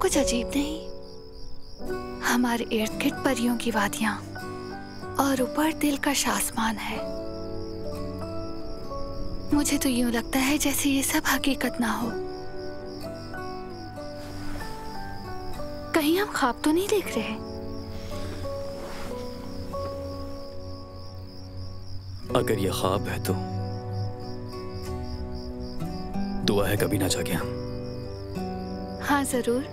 कुछ अजीब नहीं? हमारे इर्द गिर्द परियों की वादियां और ऊपर दिलकश आसमान है। मुझे तो यूं लगता है जैसे ये सब हकीकत ना हो। कहीं हम ख्वाब तो नहीं देख रहे? अगर ये ख्वाब है तो दुआ है कभी ना जागे हम। हाँ जरूर।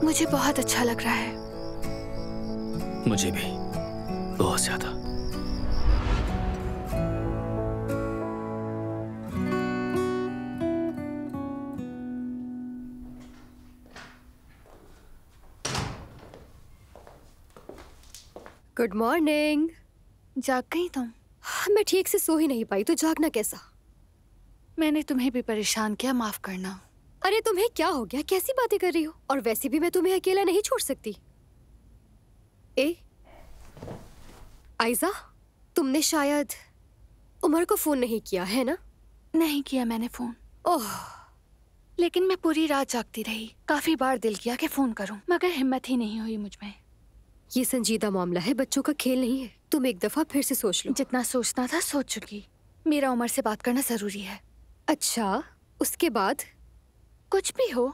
मुझे बहुत अच्छा लग रहा है। मुझे भी बहुत ज्यादा। Good morning. जाग गई तुम? मैं ठीक से सो ही नहीं पाई तो जागना कैसा। मैंने तुम्हें भी परेशान किया, माफ करना। अरे तुम्हें क्या हो गया, कैसी बातें कर रही हो? और वैसे भी मैं तुम्हें अकेला नहीं छोड़ सकती। आइजा, तुमने शायद उमर को फोन नहीं किया है ना? नहीं किया मैंने फोन। ओह, लेकिन मैं पूरी रात जागती रही। काफी बार दिल किया कि फोन करूं, मगर हिम्मत ही नहीं हुई मुझ में। ये संजीदा मामला है, बच्चों का खेल नहीं है। तुम एक दफा फिर से सोच लो। जितना सोचना था सोच चुकी। मेरा उमर से बात करना जरूरी है। अच्छा, उसके बाद? कुछ भी हो,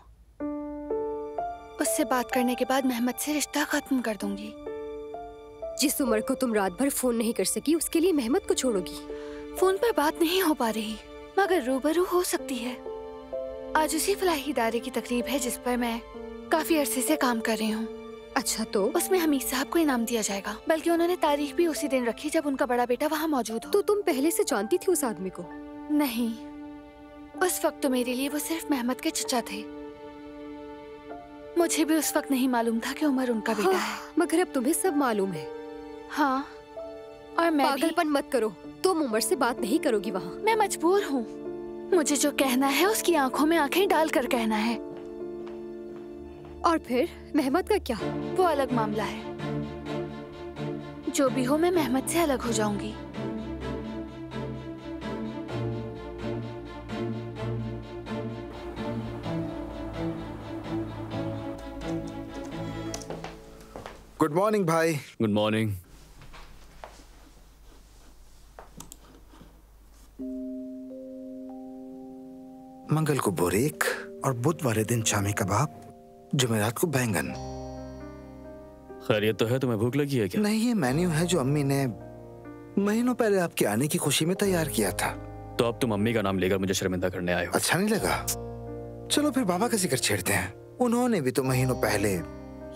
उससे बात करने के बाद मेहमत से रिश्ता खत्म कर दूंगी। जिस उमर को तुम रात भर फोन नहीं कर सकी, उसके लिए मेहमत को छोड़ोगी? फोन पर बात नहीं हो पा रही, मगर रूबरू हो सकती है। आज उसी फलाही इदारे की तकरीब है जिस पर मैं काफी अरसे से काम कर रही हूँ। अच्छा, तो उसमें हमीद साहब को इनाम दिया जाएगा, बल्कि उन्होंने तारीख भी उसी दिन रखी जब उनका बड़ा बेटा वहाँ मौजूद हो। तो तुम पहले से जानती थी उस आदमी को? नहीं, उस वक्त तो मेरे लिए वो सिर्फ मेहमत के चचा थे। मुझे भी उस वक्त नहीं मालूम था कि उमर उनका बेटा है। मगर अब तुम्हें सब मालूम है। हाँ, और मैं पागलपन मत करो। तुम उमर से बात नहीं करोगी वहाँ। मैं मजबूर हूँ। मुझे जो कहना है उसकी आंखों में आंखें डालकर कहना है। और फिर मेहमत का क्या? वो अलग मामला है। जो भी हो, मैं मेहमत से अलग हो जाऊंगी। गुड मॉर्निंग भाई। Good morning. मंगल को बोरेक और बुध वाले दिन शामी कबाब, जुमेरात को बैंगन। खैरियत तो है? तुम्हें भूख लगी है क्या? नहीं, ये मेन्यू है जो अम्मी ने महीनों पहले आपके आने की खुशी में तैयार किया था। तो अब तुम अम्मी का नाम लेकर मुझे शर्मिंदा करने आए हो? अच्छा नहीं लगा? चलो फिर बाबा का जिक्र छेड़ते हैं। उन्होंने भी तो महीनों पहले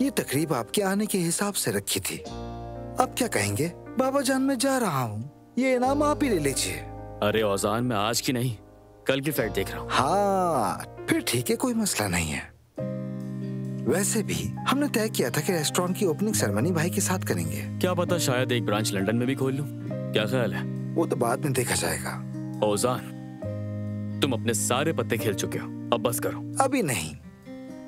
ये तकरीब आपके आने के हिसाब से रखी थी। अब क्या कहेंगे? बाबा जान, मैं जा रहा हूँ, ये इनाम आप ही ले लीजिए। अरे औजान, मैं आज की नहीं कल की फ्लाइट देख रहा हूँ। हाँ फिर ठीक है, कोई मसला नहीं है। वैसे भी हमने तय किया था कि रेस्टोरेंट की ओपनिंग सेरेमनी भाई के साथ करेंगे। क्या पता शायद एक ब्रांच लंदन में भी खोल लूं। क्या ख्याल है? वो तो बाद में देखा जाएगा। औजान, तुम अपने सारे पत्ते खेल चुके हो, अब बस करो। अभी नहीं,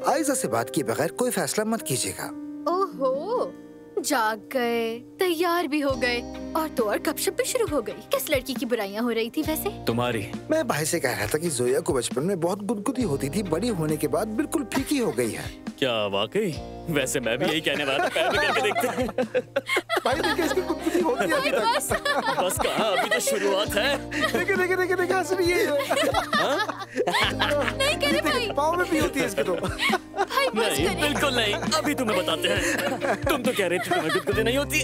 आयजा से बात किए बगैर कोई फैसला मत कीजिएगा। ओहो, जाग गए, तैयार भी हो गए और तो और गपशप भी शुरू हो गई। किस लड़की की बुराइयां हो रही थी वैसे? तुम्हारी। मैं भाई से कह रहा था कि जोया को बचपन में बहुत गुदगुदी होती थी, बड़ी होने के बाद बिल्कुल फीकी हो गई है। क्या वाकई? वैसे मैं भी यही कहने वाला था, पैर में करके देखते हैं। भाई देखिए, इसकी गुदगुदी होती है अभी तक। बस कहा, अभी तो शुरुआत है। देखिए देखिए देखिए देखिए, हंस रही है। नहीं करे भाई, पाँव में भी होती है इसके तो। नहीं, बिल्कुल नहीं, अभी तुम्हें बताते हैं। तुम तो कह रहे थे तुम्हें गुदगुदी नहीं होती।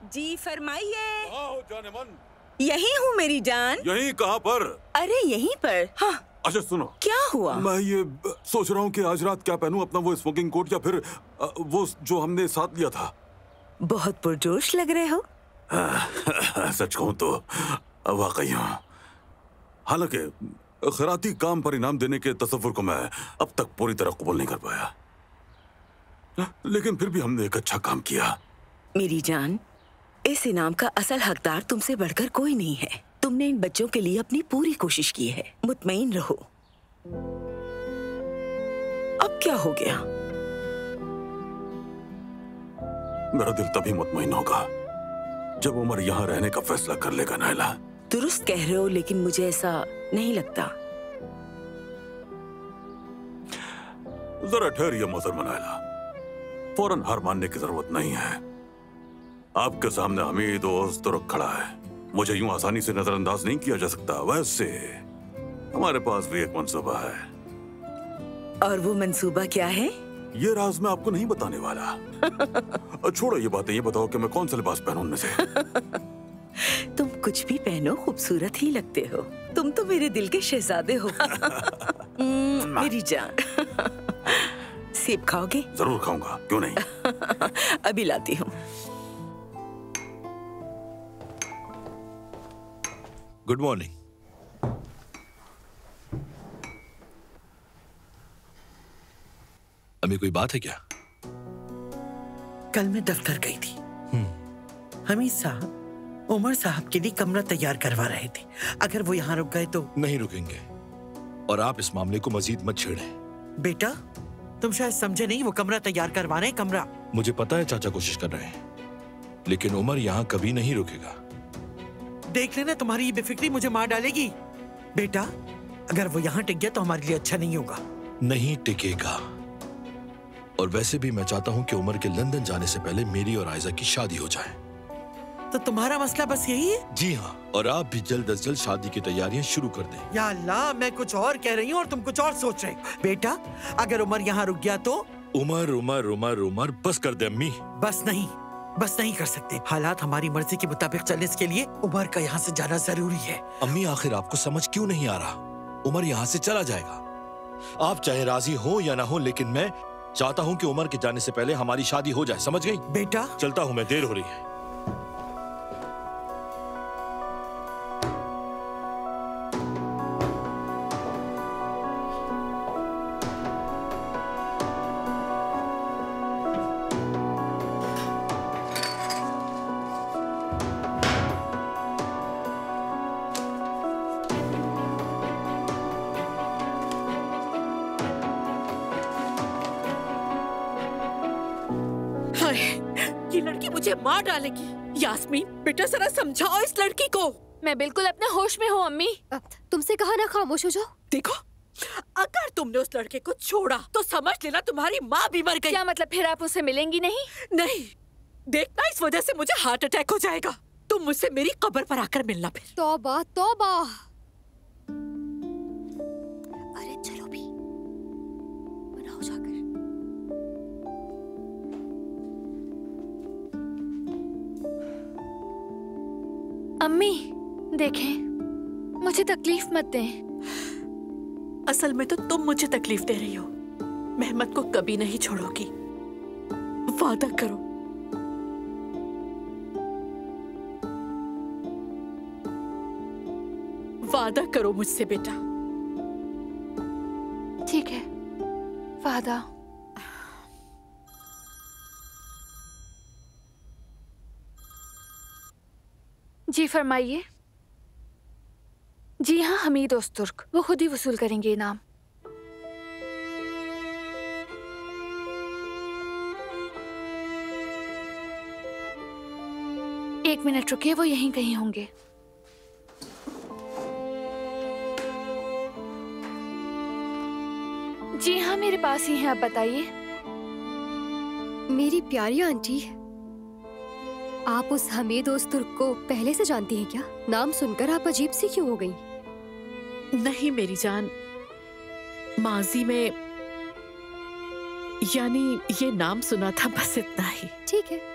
जी फरमाइए। कहाँ हो जाने मन? यही हूँ मेरी जान। यहीं कहाँ पर? अरे यहीं पर। हाँ। अच्छा सुनो, क्या हुआ? मैं ये सोच रहा हूँ कि आज रात क्या पहनूं, अपना वो स्मोकिंग कोट या फिर वो जो हमने साथ लिया था। बहुत पुरजोश लग रहे हो। सच कहूँ तो वाकई हूँ। हालांकि खैराती काम पर इनाम देने के तसव्वुर को मैं अब तक पूरी तरह कबूल नहीं कर पाया, लेकिन फिर भी हमने एक अच्छा काम किया। मेरी जान, इस इनाम का असल हकदार तुमसे बढ़कर कोई नहीं है। तुमने इन बच्चों के लिए अपनी पूरी कोशिश की है, मुतमईन रहो। अब क्या हो गया? मेरा दिल तभी मुतमईन होगा जब उमर यहाँ रहने का फैसला कर लेगा नायला। दुरुस्त कह रहे हो, लेकिन मुझे ऐसा नहीं लगता। जरा ठहरिए मोहतरमा नायला, फौरन हार मानने की जरूरत नहीं है। आपके सामने हमीद ओज़तुर्क खड़ा है, मुझे यूं आसानी से नजरअंदाज नहीं किया जा सकता। वैसे हमारे पास भी एक मंसूबा है। और वो मंसूबा क्या है? ये राज मैं आपको नहीं बताने वाला। छोड़ो ये बातें, ये बताओ कि मैं कौन सा लिबास पहनूं उनमें से। तुम कुछ भी पहनो खूबसूरत ही लगते हो। तुम तो मेरे दिल के शहजादे हो। मेरी जान। सेब खाओगे? जरूर खाऊंगा, क्यों नहीं। अभी लाती हूँ। Good morning. अभी कोई बात है क्या? कल मैं दफ्तर गई थी। हमीद साहब उमर साहब के लिए कमरा तैयार करवा रहे थे। अगर वो यहाँ रुक गए तो? नहीं रुकेंगे, और आप इस मामले को मजीद मत छेड़ें। बेटा तुम शायद समझे नहीं, वो कमरा तैयार करवा रहे हैं। कमरा। मुझे पता है चाचा कोशिश कर रहे हैं, लेकिन उमर यहाँ कभी नहीं रुकेगा। देख लेना, तुम्हारी ये बेफिक्री मुझे मार डालेगी। बेटा अगर वो यहाँ टिक गया तो हमारे लिए अच्छा नहीं होगा। नहीं टिकेगा। और वैसे भी मैं चाहता हूँ कि उमर के लंदन जाने से पहले मेरी और आयजा की शादी हो जाए। तो तुम्हारा मसला बस यही है? जी हाँ, और आप भी जल्द अज जल्द शादी की तैयारियां शुरू कर दें। या अल्लाह, मैं कुछ और कह रही हूँ और तुम कुछ और सोच रहे हो। बेटा अगर उमर यहाँ रुक गया तो? उमर उमर उमर उमर बस कर दे अम्मी। बस नहीं कर सकते। हालात हमारी मर्जी के मुताबिक चलने के लिए उमर का यहाँ से जाना जरूरी है। अम्मी आखिर आपको समझ क्यों नहीं आ रहा? उमर यहाँ से चला जाएगा, आप चाहे राजी हो या ना हो, लेकिन मैं चाहता हूँ कि उमर के जाने से पहले हमारी शादी हो जाए। समझ गई? बेटा चलता हूँ मैं, देर हो रही है। ये लड़की मुझे मार डालेगी। यास्मीन बेटा जरा समझाओ इस लड़की को। मैं बिल्कुल अपने होश में हूँ अम्मी। तुमसे कहा ना खामोश हो जाओ। देखो अगर तुमने उस लड़के को छोड़ा तो समझ लेना तुम्हारी माँ भी मर गई। क्या मतलब फिर आप उससे मिलेंगी नहीं? नहीं, देखना इस वजह से मुझे हार्ट अटैक हो जाएगा। तुम मुझसे मेरी कब्र पर आकर मिलना फिर। तौबा तौबा। अरे चलो भी बनाओ जाकर। अम्मी देखें, मुझे तकलीफ मत दें। असल में तो तुम मुझे तकलीफ दे रही हो। मेहमत को कभी नहीं छोड़ोगी, वादा करो। वादा करो मुझसे बेटा। ठीक है, वादा। जी फरमाइए। जी हाँ, हमीद ओज़तुर्क, वो खुद ही वसूल करेंगे इनाम। एक मिनट रुकिए, वो यहीं कहीं होंगे। जी हाँ, मेरे पास ही हैं। आप बताइए। मेरी प्यारी आंटी, आप उस हमीद ओज़तुर्क को पहले से जानती हैं क्या? नाम सुनकर आप अजीब सी क्यों हो गई? नहीं मेरी जान, माजी में यानी ये नाम सुना था, बस इतना ही। ठीक है।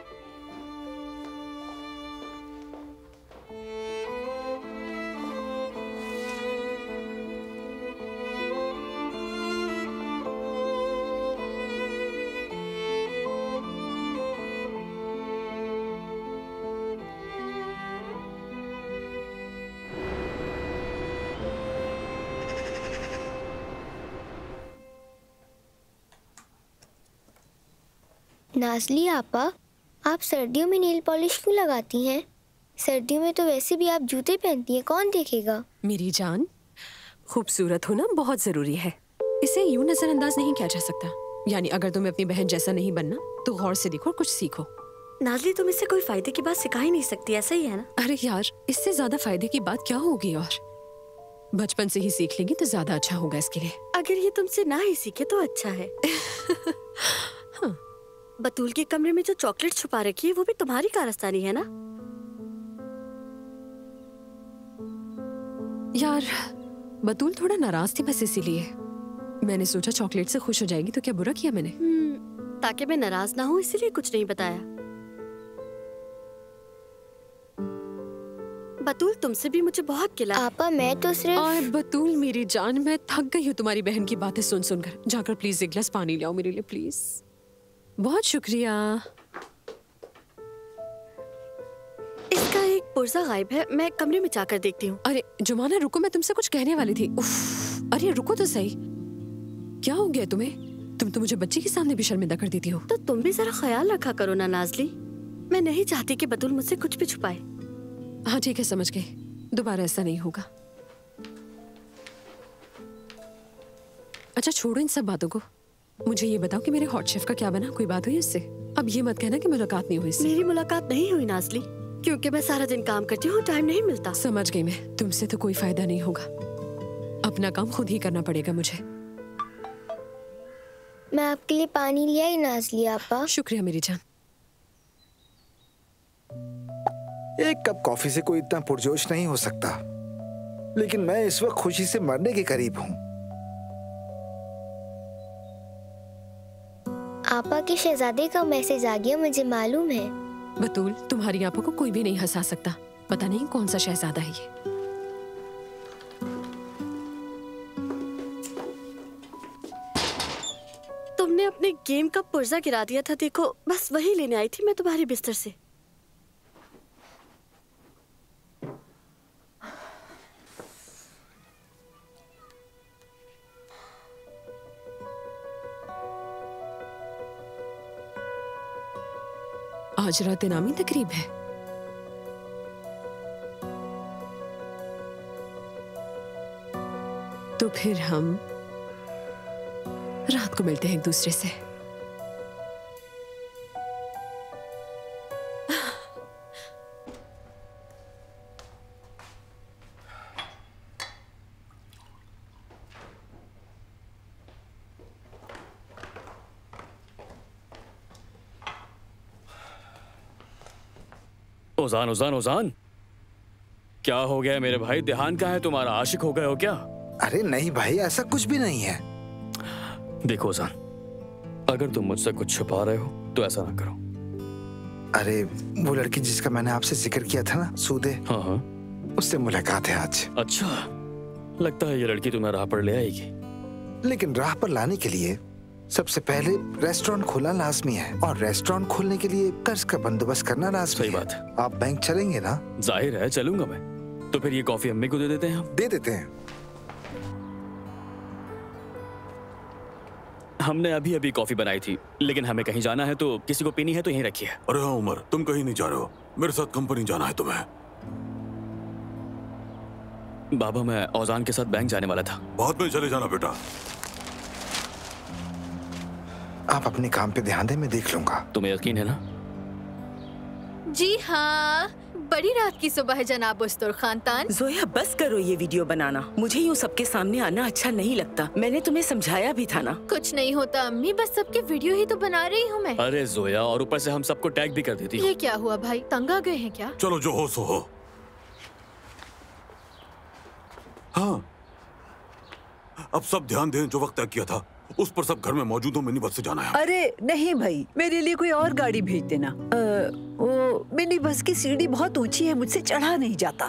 नाज़ली आपा, आप सर्दियों में नेल पॉलिश क्यों लगाती हैं? सर्दियों में तो वैसे भी आप जूते पहनती हैं, कौन देखेगा? मेरी जान, खूबसूरत होना बहुत जरूरी है, इसे यूं नजरअंदाज नहीं किया जा सकता। यानी अगर तुम्हें अपनी बहन जैसा नहीं बनना तो गौर से देखो और कुछ सीखो। नाज़ली, तुम इससे कोई फायदे की बात सिखा ही नहीं सकती, ऐसा ही है ना? अरे यार, इससे ज्यादा फायदे की बात क्या होगी, और बचपन से ही सीख लेंगी तो ज्यादा अच्छा होगा इसके लिए। अगर ये तुमसे ना ही सीखे तो अच्छा है। हाँ। बतूल के कमरे में जो चॉकलेट छुपा रखी है वो भी तुम्हारी कारस्तानी है ना? यार, बतूल थोड़ा नाराज थी बस, इसीलिए मैंने सोचा चॉकलेट से खुश हो जाएगी, तो क्या बुरा किया मैंने? ताकि मैं नाराज ना हूँ इसलिए कुछ नहीं बताया। बतूल, तुमसे भी मुझे बहुत गिला। आपा, मैं तो सिर्फ। और बतूल मेरी जान, मैं थक गई हूँ तुम्हारी बहन की बातें सुन सुनकर। जाकर प्लीज एक गिलास पानी ले आओ मेरे लिए, प्लीज। बहुत शुक्रिया। इसका एक पुर्जा गायब है, मैं कमरे में जाकर देखती हूँ। अरे जुमाना, रुको, मैं तुमसे कुछ कहने वाली थी। उफ, अरे रुको तो सही, क्या हो गया तुम्हें? तुम तो मुझे बच्ची के सामने भी शर्मिंदा कर देती हो। तो तुम भी जरा ख्याल रखा करो ना नाज़ली। मैं नहीं चाहती कि बतूल मुझसे कुछ भी छुपाए। हाँ ठीक है, समझ गए, दोबारा ऐसा नहीं होगा। अच्छा छोड़ो इन सब बातों को, मुझे ये बताओ कि मेरे हॉट शेफ का क्या बना? कोई बात हुई उससे? अब ये मत कहना कि मुलाकात नहीं हुई इससे। मेरी मुलाकात नहीं हुई नाज़ली, क्योंकि मैं सारा दिन काम करती हूँ, टाइम नहीं मिलता। समझ गई मैं, तुमसे तो कोई फायदा नहीं होगा, अपना काम खुद ही करना पड़ेगा मुझे। मैं आपके लिए पानी ले आई नाज़ली आपा। शुक्रिया मेरी जान। एक कप कॉफी से कोई इतना पुरजोश नहीं हो सकता, लेकिन मैं इस वक्त खुशी से मरने के करीब हूँ। आपा के शहजादे का मैसेज आ गया, मुझे मालूम है। बतूल, तुम्हारी आंखों को कोई भी नहीं हंसा सकता, पता नहीं कौन सा शहजादा है ये। तुमने अपने गेम का पुर्जा गिरा दिया था, देखो बस वही लेने आई थी मैं तुम्हारे बिस्तर से। आज रात इनामी तकरीब है। तो फिर हम रात को मिलते हैं एक दूसरे से। ओजान ओजान ओजान, क्या हो गया मेरे भाई? ध्यान कहाँ है तुम्हारा? आशिक हो गए हो क्या? अरे नहीं भाई, ऐसा कुछ भी नहीं है। देखो ओजान, अगर तुम मुझसे कुछ छुपा रहे हो तो ऐसा ना करो। अरे वो लड़की जिसका मैंने आपसे जिक्र किया था ना, सूदे, हाँ हाँ, उससे मुलाकात है आज। अच्छा, लगता है ये लड़की तुम्हें राह पर ले आएगी। लेकिन राह पर लाने के लिए सबसे पहले रेस्टोरेंट खोलना लाजमी है, और रेस्टोरेंट खोलने के लिए कर्ज का बंदोबस्त करना लाजमी है। सही बात है। आप बैंक चलेंगे ना? जाहिर है चलूंगा मैं। तो फिर ये कॉफी अम्मी को दे देते हैं हम। दे देते हैं। हमने अभी अभी कॉफी बनाई थी, लेकिन हमें कहीं जाना है, तो किसी को पीनी है तो यहीं रखी है। अरे हाँ उमर, तुम कहीं नहीं जा रहे हो, मेरे साथ कंपनी जाना है तुम्हें। बाबा, मैं औजान के साथ बैंक जाने वाला था। बाद में चले जाना बेटा। आप अपने काम पे ध्यान दें, मैं देख लूंगा। तुम्हें यकीन है ना? जी हाँ, बड़ी रात की सुबह है जनाब उस्तुर खानदान। जोया बस करो ये वीडियो बनाना, मुझे यूँ सबके सामने आना अच्छा नहीं लगता। मैंने तुम्हें समझाया भी था ना। कुछ नहीं होता अम्मी, बस सबके वीडियो ही तो बना रही हूँ मैं। अरे जोया, और ऊपर से हम सबको टैग भी कर देती हो। ये क्या हुआ भाई, तंग आ गए हैं क्या? चलो जो हो सो हो। हाँ, अब सब ध्यान दें, जो वक्त तय किया था उस पर सब घर में मौजूद हो। मिनी बस से जाना है। अरे नहीं भाई, मेरे लिए कोई और गाड़ी भेज देना। वो मिनी बस की सीढ़ी बहुत ऊंची है, मुझसे चढ़ा नहीं जाता।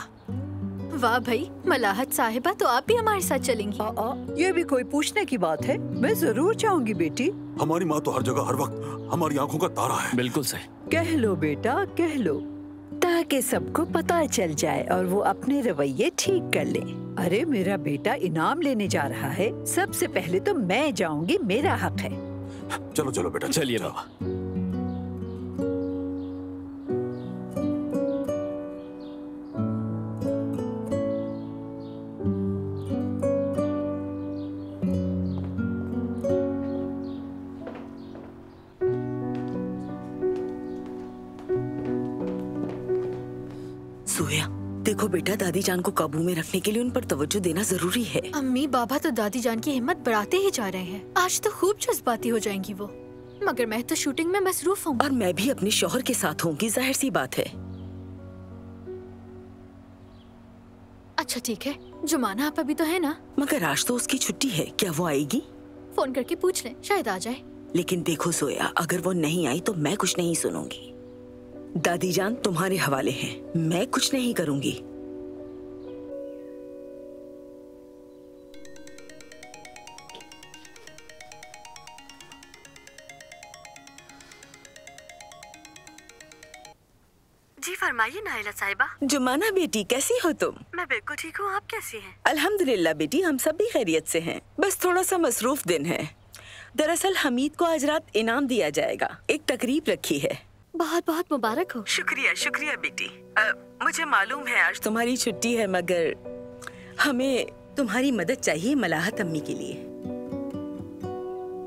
वाह भाई, मलाहत साहिबा, तो आप भी हमारे साथ चलेंगी? ये भी कोई पूछने की बात है? मैं जरूर चाहूंगी बेटी। हमारी माँ तो हर जगह हर वक्त हमारी आंखों का तारा है। बिल्कुल सही। कह लो बेटा, कह लो, ताकि सबको पता चल जाए और वो अपने रवैये ठीक कर ले। अरे मेरा बेटा इनाम लेने जा रहा है, सबसे पहले तो मैं जाऊंगी, मेरा हक है। चलो चलो बेटा, चलिए बाबा। बेटा, दादी जान को काबू में रखने के लिए उन पर तवज्जो देना जरूरी है। अम्मी बाबा तो दादी जान की हिम्मत बढ़ाते ही जा रहे हैं। आज तो खूब जज्बाती हो जाएंगी वो, मगर मैं तो शूटिंग में मसरूफ हूँ। और मैं भी अपने शौहर के साथ होंगी, जाहिर सी बात है। अच्छा ठीक है, जुमाना आप अभी तो है ना? मगर आज तो उसकी छुट्टी है, क्या वो आएगी? फोन करके पूछ लें, शायद आ जाए। लेकिन देखो जोया, अगर वो नहीं आई तो मैं कुछ नहीं सुनूंगी। दादी जान तुम्हारे हवाले हैं, मैं कुछ नहीं करूंगी। जी फरमाइए नाइला साहिबा। जुमाना बेटी, कैसी हो तुम? मैं बिल्कुल ठीक हूँ, आप कैसी हैं? अल्हम्दुलिल्लाह बेटी, हम सब भी खैरियत से हैं। बस थोड़ा सा मसरूफ दिन है। दरअसल हमीद को आज रात इनाम दिया जाएगा, एक तकरीब रखी है। बहुत बहुत मुबारक हो। शुक्रिया शुक्रिया बेटी। मुझे मालूम है आज तुम्हारी छुट्टी है, मगर हमें तुम्हारी मदद चाहिए मलाहत अम्मी के लिए।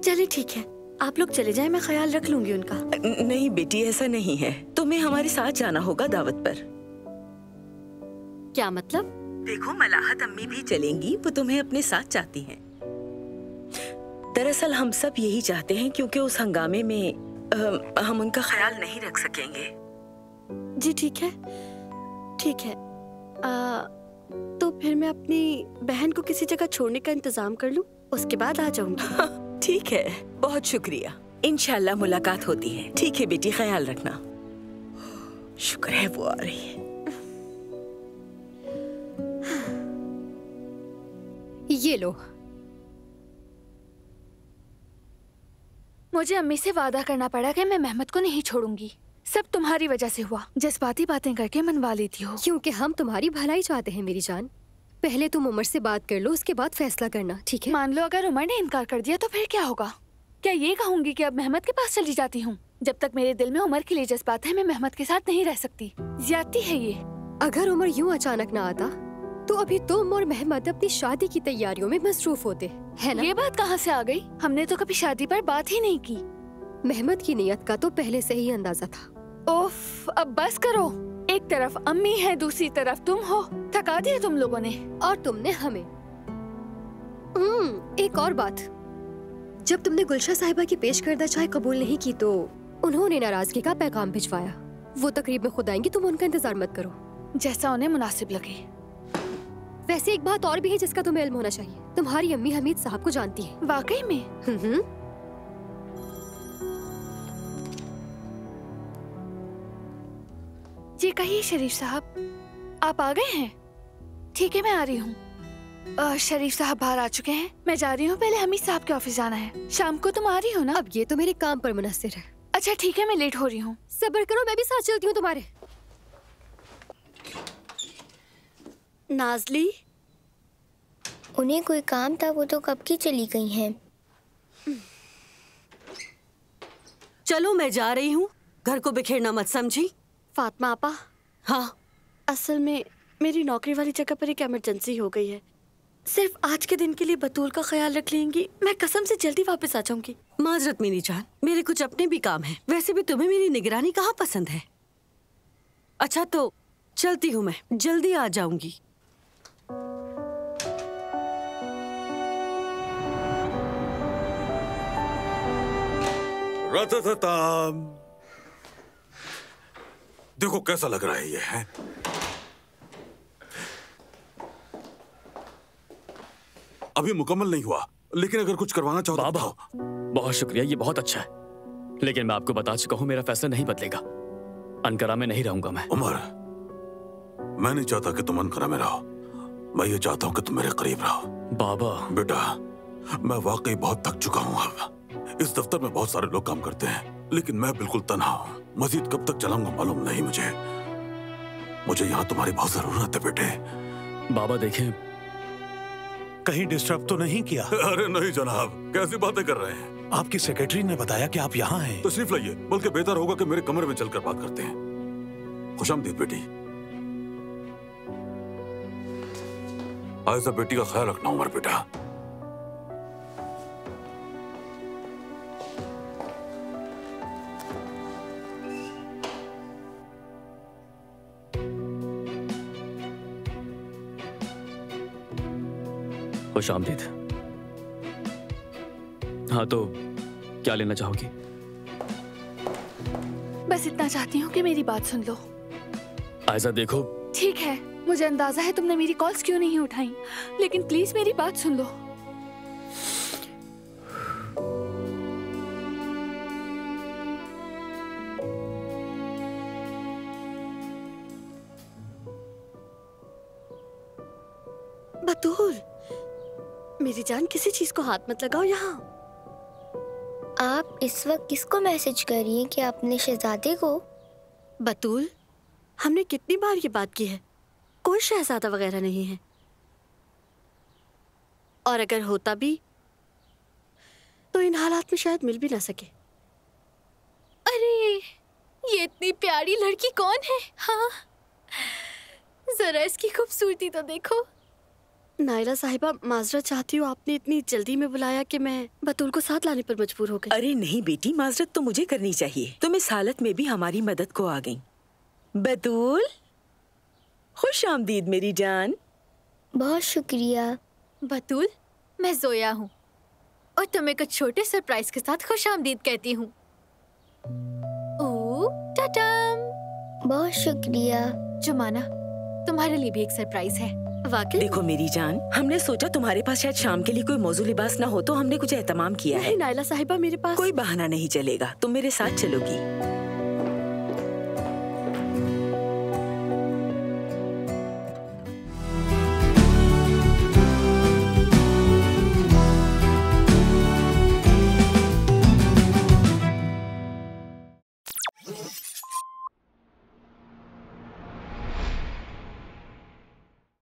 चलिए ठीक है, आप लोग चले जाएं, मैं ख्याल रख लूंगी उनका। नहीं बेटी, ऐसा नहीं है, तुम्हें हमारे साथ जाना होगा दावत पर। क्या मतलब? देखो, मलाहत अम्मी भी चलेंगी, वो तुम्हें अपने साथ चाहती हैं। दरअसल हम सब यही चाहते हैं, क्योंकि उस हंगामे में हम उनका ख्याल नहीं रख सकेंगे। जी ठीक है, ठीक है। तो फिर मैं अपनी बहन को किसी जगह छोड़ने का इंतजाम कर लूं, उसके बाद आ जाऊंगी। ठीक है, बहुत शुक्रिया। इंशाल्लाह मुलाकात होती है। ठीक है बेटी, ख्याल रखना। शुक्र है वो आ रही है। ये लो। मुझे अम्मी से वादा करना पड़ा कि मैं मेहमत को नहीं छोड़ूंगी। सब तुम्हारी वजह से हुआ। जज्बाती बातें करके मनवा लेती हो। क्योंकि हम तुम्हारी भलाई चाहते हैं मेरी जान। पहले तुम उमर से बात कर लो, उसके बाद फैसला करना, ठीक है? मान लो अगर उमर ने इनकार कर दिया तो फिर क्या होगा? क्या ये कहूंगी कि अब मेहमत के पास चली जाती हूँ? जब तक मेरे दिल में उमर के लिए जज्बात है, मैं मेहमत के साथ नहीं रह सकती। ज्यादती है ये। अगर उमर यूं अचानक ना आता तो अभी तुम और मेहमत अपनी शादी की तैयारियों में मसरूफ होते, है ना? ये बात कहाँ से आ गई? हमने तो कभी शादी पर बात ही नहीं की। मेहमत की नीयत का तो पहले से ही अंदाजा था। ओफ, अब बस करो। एक तरफ अम्मी है, दूसरी तरफ तुम हो। थका दिया तुम लोगों ने। और तुमने हमें। एक और बात, जब तुमने गुलशा साहिबा की पेश करदा चाय कबूल नहीं की तो उन्होंने नाराजगी का पैगाम भिजवाया। वो तकरीब में खुद आएंगी, तुम उनका इंतजार मत करो। जैसा उन्हें मुनासिब लगे। वैसे एक बात और भी है जिसका तुम्हें इल्म होना चाहिए। तुम्हारी अम्मी हमीद साहब को जानती है। वाकई में? जी कहिए शरीफ साहब, आप आ गए हैं? ठीक है, मैं आ रही हूँ। शरीफ साहब बाहर आ चुके हैं, मैं जा रही हूँ। पहले हमीद साहब के ऑफिस जाना है। शाम को तुम आ रही हो ना? अब ये तो मेरे काम पर मुनस्सिर है। अच्छा ठीक है, मैं लेट हो रही हूँ। सब्र करो, मैं भी साथ चलती हूँ तुम्हारे। नाजली, उन्हें कोई काम था, वो तो कब की चली गई हैं। चलो मैं जा रही हूँ, घर को बिखेरना मत समझी। फातिमा आपा। हाँ, असल में मेरी नौकरी वाली जगह पर एक इमरजेंसी हो गई है। सिर्फ आज के दिन के लिए बतूल का ख्याल रख लेंगी, मैं कसम से जल्दी वापस आ जाऊंगी। माजरत मेरी जान, मेरे कुछ अपने भी काम हैं। वैसे भी तुम्हें मेरी निगरानी कहाँ पसंद है। अच्छा तो चलती हूँ, मैं जल्दी आ जाऊंगी। देखो कैसा लग रहा है ये है? अभी मुकम्मल नहीं हुआ, लेकिन अगर कुछ करवाना चाहो बाबा, बहुत शुक्रिया, ये बहुत अच्छा है। लेकिन मैं आपको बता चुका हूँ, मेरा फैसला नहीं बदलेगा। अनकरा में नहीं रहूंगा मैं। उमर, मैं नहीं चाहता कि तुम अनकरा में रहो। मैं ये चाहता हूँ कि तुम मेरे करीब रहो। बाबा। बेटा, मैं वाकई बहुत थक चुका हूँ। अब इस दफ्तर में बहुत सारे लोग काम करते हैं, लेकिन मैं बिल्कुल तन्हा हूँ। मजीद कब तक चलाऊंगा मालूम नहीं मुझे यहाँ तुम्हारी बहुत जरूरत है बेटे। बाबा देखें, कहीं डिस्टर्ब तो नहीं किया? अरे नहीं जनाब, कैसी बातें कर रहे हैं? आपकी सेक्रेटरी ने बताया कि आप यहाँ हैं। तशरीफ लाइए, बल्कि बेहतर होगा कि मेरे कमरे में चलकर बात करते हैं। खुशामदीद बेटी। आयशा बेटी का ख्याल रखना उमर बेटा। खुशामदीद। हाँ तो क्या लेना चाहोगी? बस इतना चाहती हूँ कि मेरी बात सुन लो। आयजा देखो, ठीक है, मुझे अंदाजा है तुमने मेरी कॉल्स क्यों नहीं उठाई, लेकिन प्लीज मेरी बात सुन लो। बतूल, मेरी जान किसी चीज को हाथ मत लगाओ यहाँ। आप इस वक्त किसको मैसेज कर रही हैं कि आपने शहजादे को? बतूल, हमने कितनी बार ये बात की है, कोई शहजादा वगैरह नहीं है, और अगर होता भी तो इन हालात में शायद मिल भी ना सके। अरे ये इतनी प्यारी लड़की कौन है? हाँ, जरा इसकी खूबसूरती तो देखो। नायला साहिबा, माजरत चाहती हूँ, आपने इतनी जल्दी में बुलाया कि मैं बतूल को साथ लाने पर मजबूर हो गई। अरे नहीं बेटी, माजरत तो मुझे करनी चाहिए, तुम इस हालत में भी हमारी मदद को आ गई। बतूल, खुश आमदीद मेरी जान। बहुत शुक्रिया। बतूल, मैं जोया हूँ और तुम्हें कुछ छोटे सरप्राइज के साथ खुश आमदीद कहती हूँ। ओ टाटाम। बहुत शुक्रिया। जुमाना, तुम्हारे लिए भी एक सरप्राइज है। वाकई? देखो मेरी जान, हमने सोचा तुम्हारे पास शायद शाम के लिए कोई मौजू लिबास ना हो, तो हमने कुछ एहतमाम किया है। नायला साहिबा, मेरे पास कोई बहाना नहीं चलेगा, तुम मेरे साथ चलोगी।